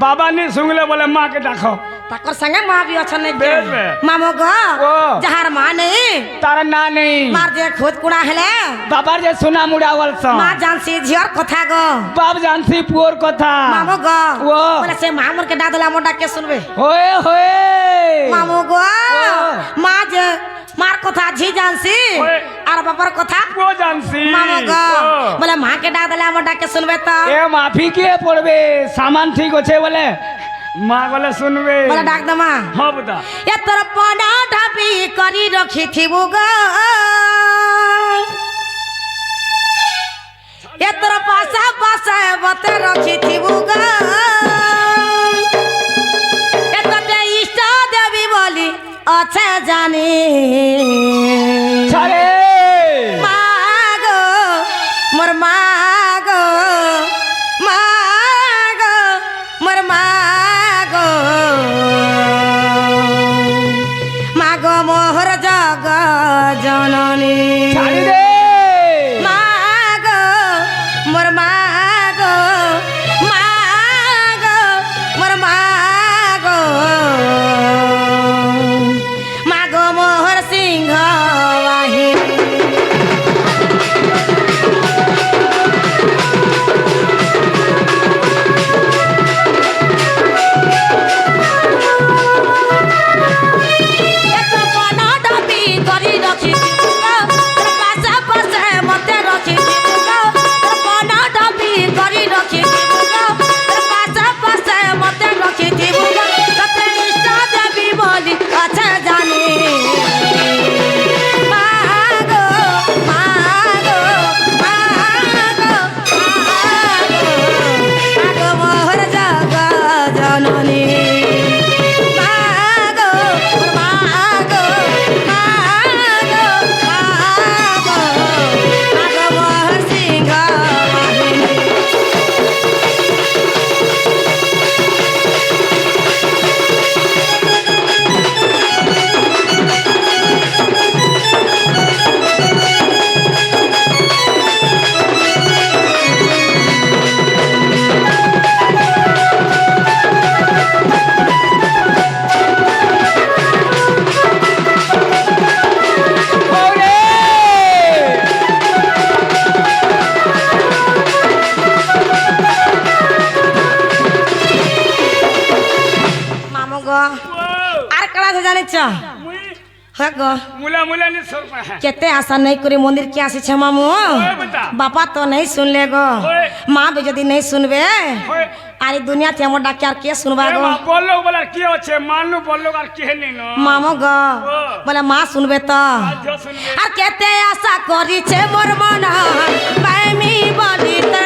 बाबा नहीं सुनले बोले माँ के डाको ताकर संगे माँ भी अच्छा नहीं बेस बे। मामो गो ओ। जहार माँ नहीं तारा ना नहीं मार जे खुद कुड़ा हेले बाबा जे सुना मुड़ावल सा माँ जानसी झियर कथा गो बाप जानसी पुअर कथा मामो गो ओ। बोले से माँ मोर के डादला मोटा के सुनबे होए होए मामो गो ओ। माँ जे मार कथा झी जानसी ओए। और बापर कथा वो जानसी मामो गो ओ। बोले माँ के डादला मोटा के सुनबे तो ए माफी के पड़बे सामान ठीक होछे बोले माँ बोले सुनबे बोले डाक दमा हाँ बता ये तोर पना ढापी करी रखी थी बुगा ये तोर पासा पासा बते रखी थी बुगा ये तोते इष्ट देवी बोली अच्छे जानी छरे मागो मोर मागो मागो मोर मागो मागो मोहर जग जननी छाड़ी दे मागो मोर मागो मागो मोर मागो मागो मोहर सिंह वाहिनी मुला मुला नहीं सोर पा है केते आशा नहीं करे मंदिर के आसी छे मामू बता। बापा तो नहीं सुन ले गो ओए। माँ भी यदि नहीं सुनबे ओए। आरी दुनिया ते हमर डाक्टर के सुनबा गो बोलो बोला के होछे मानलू बोलो और के नहीं नो मामो गो ओ। बोले माँ सुनबे तो जो सुनबे আর কেতে আশা করিছে মোর মন পাইমি বলি তো